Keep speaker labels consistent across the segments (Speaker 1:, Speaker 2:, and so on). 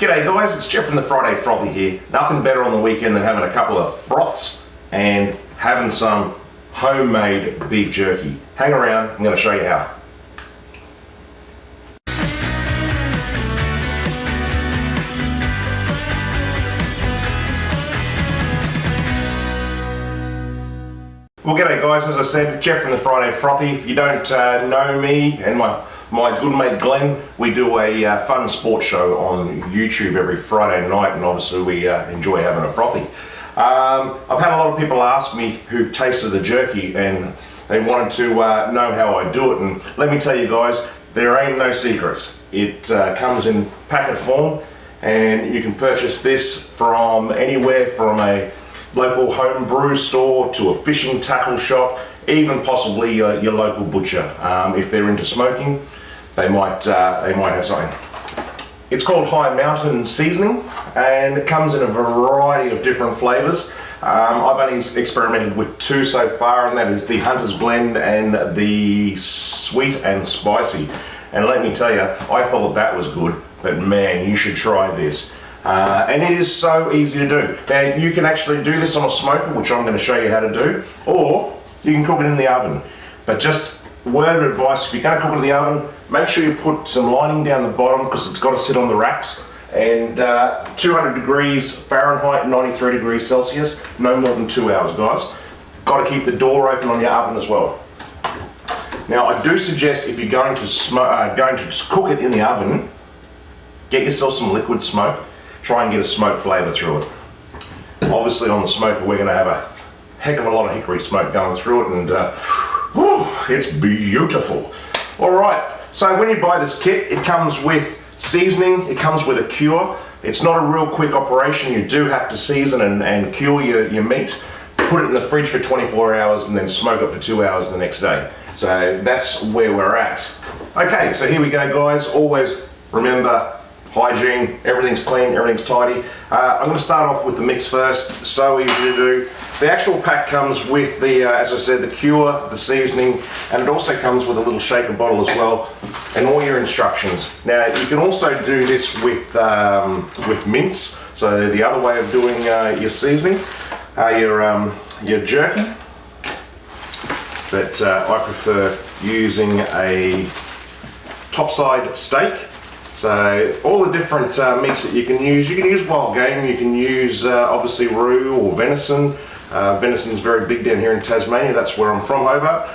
Speaker 1: G'day guys, it's Jeff from the Friday Frothy here. Nothing better on the weekend than having a couple of froths and having some homemade beef jerky. Hang around, I'm going to show you how. Well, g'day guys, as I said, Jeff from the Friday Frothy. If you don't know me and my good mate Glenn, we do a fun sports show on YouTube every Friday night, and obviously we enjoy having a frothy. I've had a lot of people ask me who've tasted the jerky and they wanted to know how I do it, and let me tell you guys, there ain't no secrets. It comes in packet form, and you can purchase this from anywhere from a local home brew store to a fishing tackle shop, even possibly your local butcher. If they're into smoking, they might have something. It's called High Mountain Seasoning, and it comes in a variety of different flavors. I've only experimented with two so far, and that is the Hunter's Blend and the Sweet and Spicy. And let me tell you, I thought that was good, but man, you should try this. And it is so easy to do. Now, you can actually do this on a smoker, which I'm going to show you how to do, or you can cook it in the oven. But just word of advice, if you're going to cook it in the oven, make sure you put some lining down the bottom, because it's got to sit on the racks, and 200 degrees Fahrenheit, 93 degrees Celsius, no more than 2 hours, guys. Got to keep the door open on your oven as well. Now, I do suggest if you're going to cook it in the oven, get yourself some liquid smoke. Try and get a smoke flavour through it. Obviously on the smoker we're going to have a heck of a lot of hickory smoke going through it, and it's beautiful. Alright, so when you buy this kit, it comes with seasoning, it comes with a cure. It's not a real quick operation. You do have to season and cure your meat, put it in the fridge for 24 hours and then smoke it for 2 hours the next day. So that's where we're at. Okay, so here we go guys. Always remember, hygiene, everything's clean, everything's tidy. I'm going to start off with the mix first. So easy to do. The actual pack comes with the, as I said, the cure, the seasoning, and it also comes with a little shaker bottle as well, and all your instructions. Now you can also do this with mince. So the other way of doing your seasoning, your jerky. But I prefer using a topside steak. So all the different meats that you can use wild game, you can use obviously roux or venison. Venison is very big down here in Tasmania, that's where I'm from, Howrah.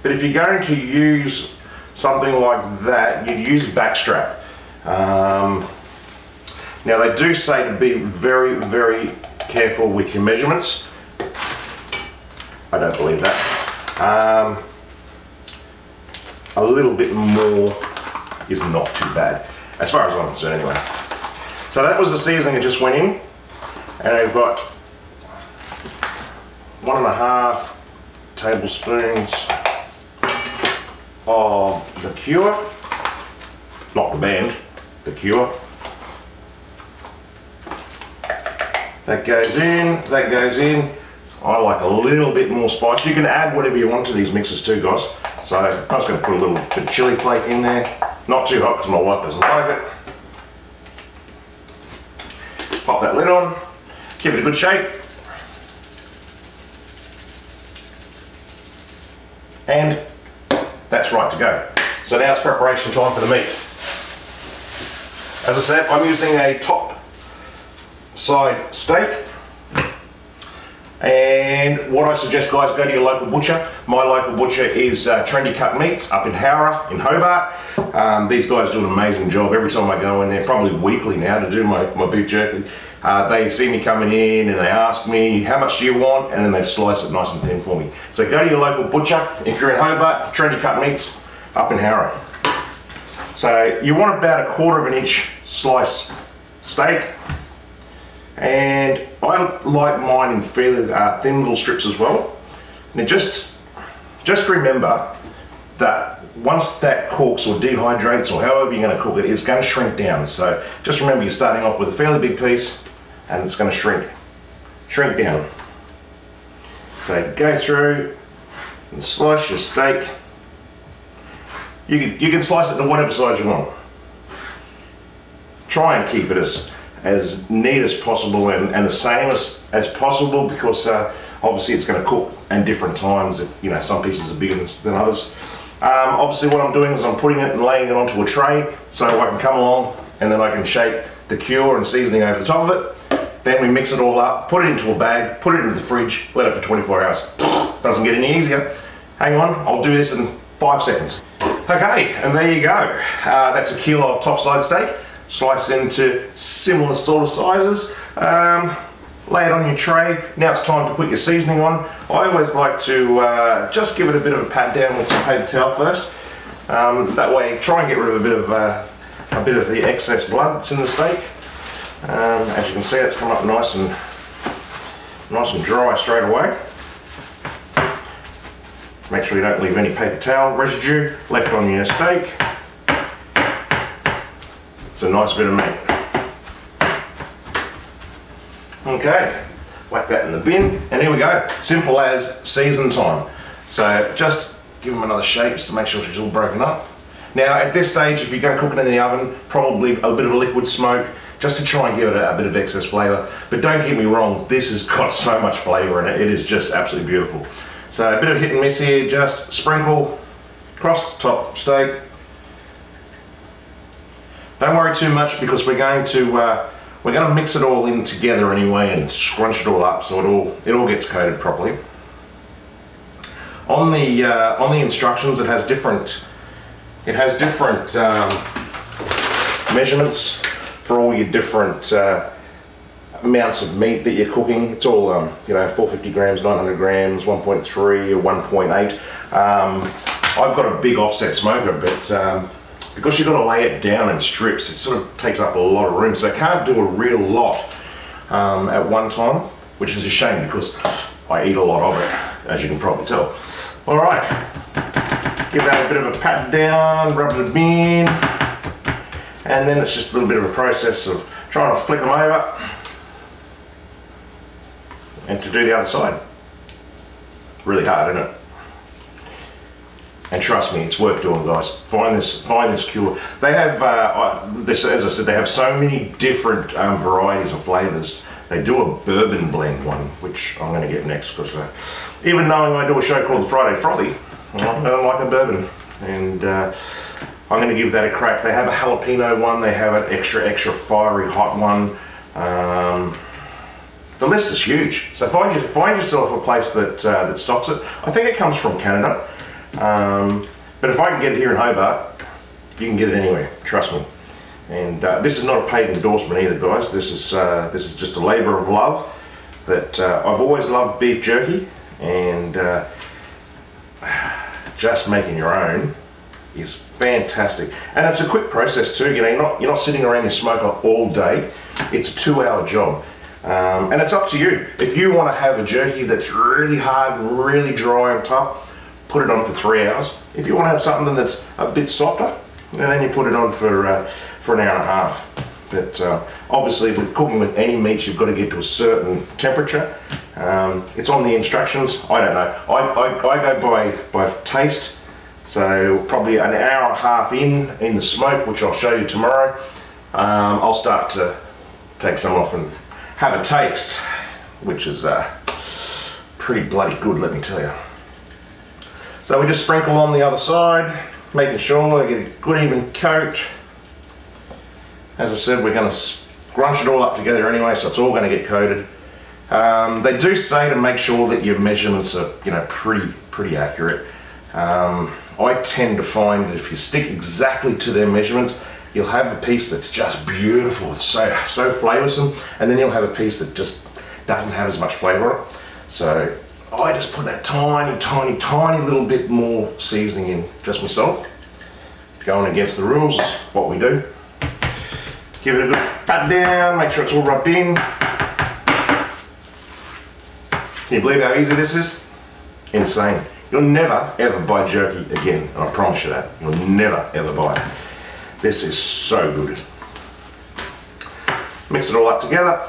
Speaker 1: But if you're going to use something like that, you'd use a backstrap. Now they do say to be very, very careful with your measurements. I don't believe that. A little bit more is not too bad, as far as I'm concerned anyway. So that was the seasoning that just went in, and I've got 1.5 tablespoons of the cure, not the band, the cure. That goes in, that goes in. I like a little bit more spice. You can add whatever you want to these mixes too, guys. So I'm just going to put a little bit of chili flake in there. Not too hot because my wife doesn't like it. Pop that lid on. Give it a good shake. And that's right to go. So now it's preparation time for the meat. As I said, I'm using a top side steak. And what I suggest, guys, go to your local butcher. My local butcher is Trendy Cut Meats up in Howrah, in Hobart. These guys do an amazing job every time I go in there, probably weekly now, to do my beef jerky. They see me coming in and they ask me, how much do you want? And then they slice it nice and thin for me. So go to your local butcher. If you're in Hobart, Trendy Cut Meats up in Howrah. So you want about 1/4 inch slice steak. And I like mine in fairly thin little strips as well. Now just remember that once that cooks or dehydrates or however you're going to cook it, it's going to shrink down. So just remember you're starting off with a fairly big piece and it's going to shrink down. So go through and slice your steak. You can slice it to whatever size you want. try and keep it as neat as possible and the same as possible, because obviously it's going to cook at different times if, you know, some pieces are bigger than others. Obviously what I'm doing is I'm putting it and laying it onto a tray so I can come along and then I can shake the cure and seasoning over the top of it. Then we mix it all up, put it into a bag, put it into the fridge, let it for 24 hours. Doesn't get any easier. Hang on, I'll do this in 5 seconds. Okay, and there you go. That's a kilo of topside steak, sliced into similar sort of sizes. Lay it on your tray. Now it's time to put your seasoning on. I always like to just give it a bit of a pat down with some paper towel first. That way, try and get rid of a bit of the excess blood that's in the steak. As you can see, it's come up nice and dry straight away. Make sure you don't leave any paper towel residue left on your steak. It's a nice bit of meat. Okay, whack that in the bin, and here we go. Simple as season time. So just give them another shake just to make sure she's all broken up. Now at this stage, if you're going to cook it in the oven, probably a bit of a liquid smoke, just to try and give it a bit of excess flavour. But don't get me wrong, this has got so much flavour in it, it is just absolutely beautiful. So a bit of hit and miss here, just sprinkle across the top steak. Don't worry too much, because we're going to mix it all in together anyway and scrunch it all up so it all gets coated properly. On the instructions, it has different measurements for all your different amounts of meat that you're cooking. It's all 450 grams, 900 grams, 1.3 or 1.8. I've got a big offset smoker, but because you've got to lay it down in strips, it sort of takes up a lot of room, so I can't do a real lot at one time, which is a shame because I eat a lot of it, as you can probably tell. Alright, give that a bit of a pat down, rub it in, and then it's just a little bit of a process of trying to flick them over and to do the other side. Really hard, isn't it? And trust me, it's worth doing, guys. Find this cure. They have, as I said, they have so many different varieties of flavours. They do a bourbon blend one, which I'm going to get next, because even knowing I do a show called the Friday Frothy, I don't like a bourbon, and I'm going to give that a crack. They have a jalapeno one. They have an extra fiery hot one. The list is huge. So find yourself a place that stocks it. I think it comes from Canada. But if I can get it here in Hobart, you can get it anywhere, trust me. And this is not a paid endorsement either, guys. This is just a labour of love. That I've always loved beef jerky, and just making your own is fantastic. And it's a quick process too. You know, you're not sitting around your smoker all day. It's a 2-hour job. And it's up to you. If you want to have a jerky that's really hard and really dry and tough, put it on for 3 hours. If you want to have something that's a bit softer, then you put it on for an hour and a half. But obviously, with cooking with any meats, you've got to get to a certain temperature. It's on the instructions. I don't know. I go by taste. So probably an hour and a half in the smoke, which I'll show you tomorrow, I'll start to take some off and have a taste, which is pretty bloody good, let me tell you. So we just sprinkle on the other side, making sure they get a good even coat. As I said, we're going to scrunch it all up together anyway, so it's all going to get coated. They do say to make sure that your measurements are, pretty accurate. I tend to find that if you stick exactly to their measurements, you'll have a piece that's just beautiful, it's so flavoursome, and then you'll have a piece that just doesn't have as much flavour. So I just put that tiny little bit more seasoning in just myself. Going against the rules is what we do. Give it a good pat down, make sure it's all rubbed in. Can you believe how easy this is? Insane. You'll never ever buy jerky again, and I promise you that. You'll never ever buy it. This is so good. Mix it all up together.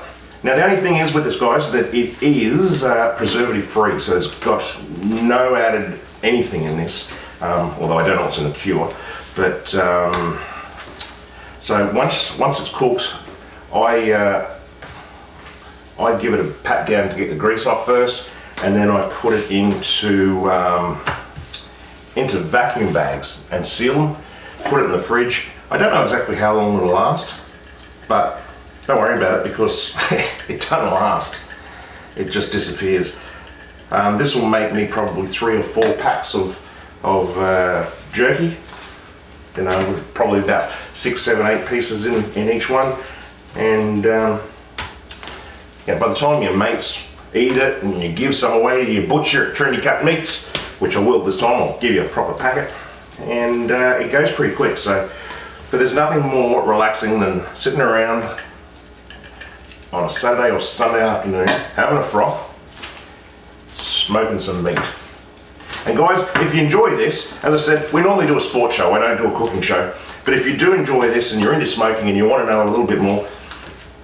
Speaker 1: Now the only thing is with this, guys, that it is preservative free, so it's got no added anything in this, although I don't know what's in the cure. But so So once it's cooked, I give it a pat down to get the grease off first, and then I put it into vacuum bags and seal them. Put it in the fridge. I don't know exactly how long it'll last, but don't worry about it because it doesn't last. It just disappears. This will make me probably 3 or 4 packs of jerky. You know, with probably about 6, 7, 8 pieces in each one. And yeah, by the time your mates eat it and you give some away to your butcher at Trendy Cut Meats, which I will this time, I'll give you a proper packet. And it goes pretty quick. So, but there's nothing more relaxing than sitting around on a Saturday or Sunday afternoon, having a froth, smoking some meat. And guys, if you enjoy this, as I said, we normally do a sports show, I don't do a cooking show, but if you do enjoy this and you're into smoking and you want to know a little bit more,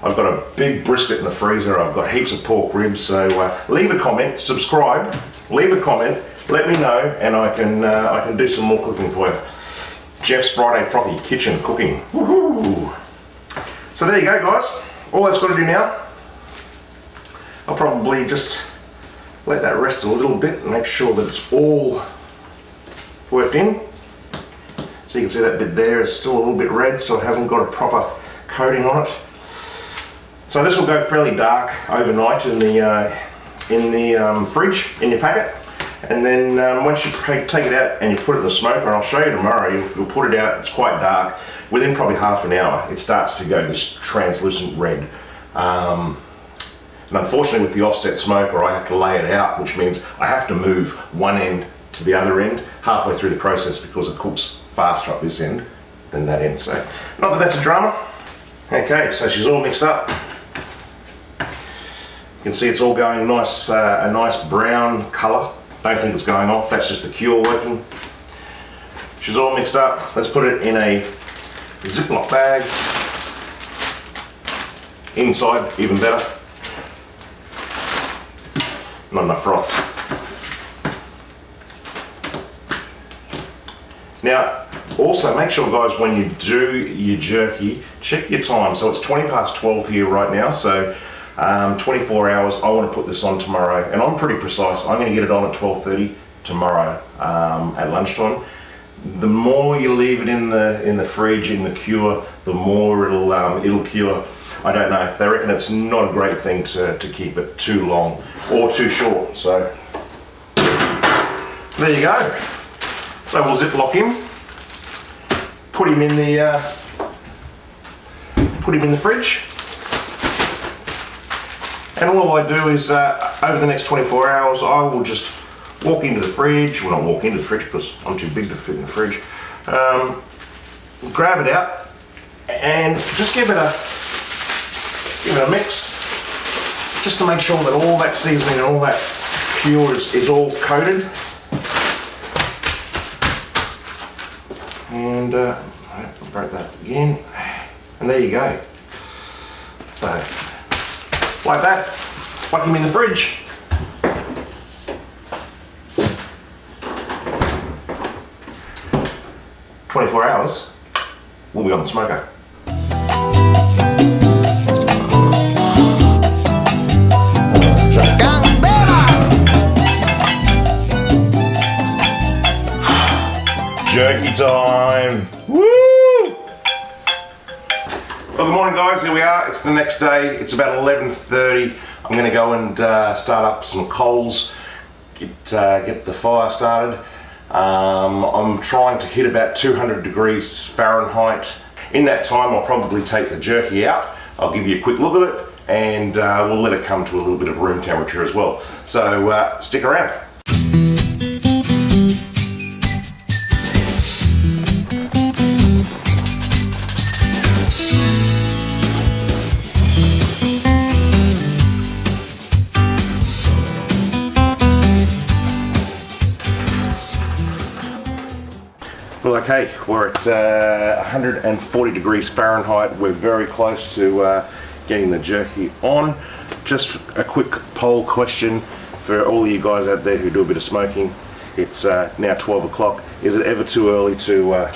Speaker 1: I've got a big brisket in the freezer, I've got heaps of pork ribs, so leave a comment, subscribe, leave a comment, let me know, and I can do some more cooking for you. Jeff's Friday Frothy Kitchen Cooking. Woohoo! So there you go, guys. All that's got to do now, I'll probably just let that rest a little bit and make sure that it's all worked in. So you can see that bit there is still a little bit red, so it hasn't got a proper coating on it. So this will go fairly dark overnight in the fridge, in your packet. And then once you take it out and you put it in the smoker, and I'll show you tomorrow, you'll put it out, it's quite dark. Within probably half an hour, it starts to go this translucent red. And unfortunately with the offset smoker, I have to lay it out, which means I have to move one end to the other end halfway through the process because it cooks faster up this end than that end. So, not that that's a drama. Okay, so she's all mixed up. You can see it's all going nice, a nice brown colour. Don't think it's going off, that's just the cure working. She's all mixed up. Let's put it in a Ziploc bag. Inside, even better. Not enough froths. Now, also make sure guys, when you do your jerky, check your time. So it's 20 past 12 here right now, so 24 hours. I want to put this on tomorrow, and I'm pretty precise. I'm going to get it on at 12:30 tomorrow at lunchtime. The more you leave it in the fridge, in the cure, the more it'll cure. I don't know, they reckon it's not a great thing to keep it too long or too short, so there you go. So we'll Ziploc him, put him in the fridge, and all I do is over the next 24 hours I will just walk into the fridge, well not walk into the fridge because I'm too big to fit in the fridge, grab it out and just give it a mix, just to make sure that all that seasoning and all that cure is all coated. And I'll break that again, and there you go. So, like that, whack him in the fridge. "24 hours, we'll be on the smoker." Jerky time! Woo! Well, good morning guys, here we are. It's the next day. It's about 11:30. I'm going to go and start up some coals, get the fire started. I'm trying to hit about 200 degrees Fahrenheit. In that time, I'll probably take the jerky out. I'll give you a quick look at it, and we'll let it come to a little bit of room temperature as well. So stick around. Well, okay, we're at 140 degrees Fahrenheit. We're very close to getting the jerky on. Just a quick poll question for all of you guys out there who do a bit of smoking. It's now 12 o'clock. Is it ever too early to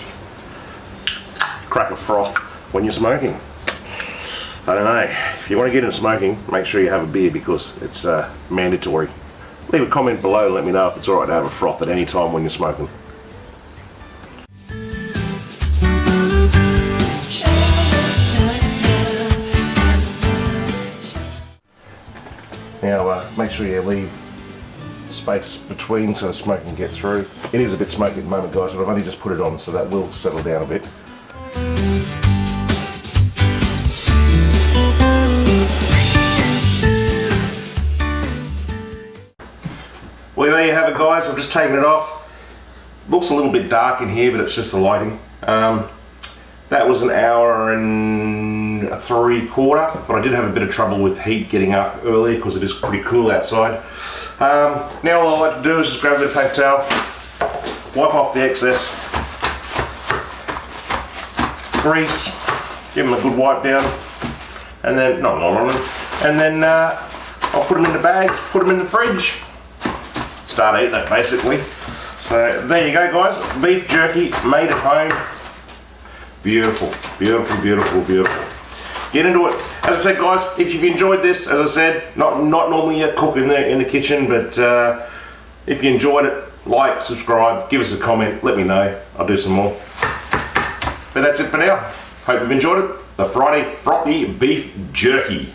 Speaker 1: crack a froth when you're smoking. I don't know, if you want to get into smoking, make sure you have a beer because it's mandatory. Leave a comment below and let me know if it's alright to have a froth at any time when you're smoking. Now make sure you leave space between so the smoke can get through. It is a bit smoky at the moment, guys, but I've only just put it on, so that will settle down a bit. Well, there you have it, guys. I've just taken it off. Looks a little bit dark in here, but it's just the lighting. That was an hour and 3/4, but I did have a bit of trouble with heat getting up early because it is pretty cool outside. Now all I like to do is just grab a bit of paper towel, wipe off the excess grease, give them a good wipe down, and then, and then I'll put them in the bags, put them in the fridge, start eating it basically. So there you go, guys, beef jerky made at home. Beautiful, beautiful, beautiful, beautiful. Get into it. As I said, guys, if you've enjoyed this, as I said, not normally a cook in the kitchen, but if you enjoyed it, like, subscribe, give us a comment, let me know. I'll do some more. But that's it for now. Hope you've enjoyed it. The Friday Frothy Beef Jerky.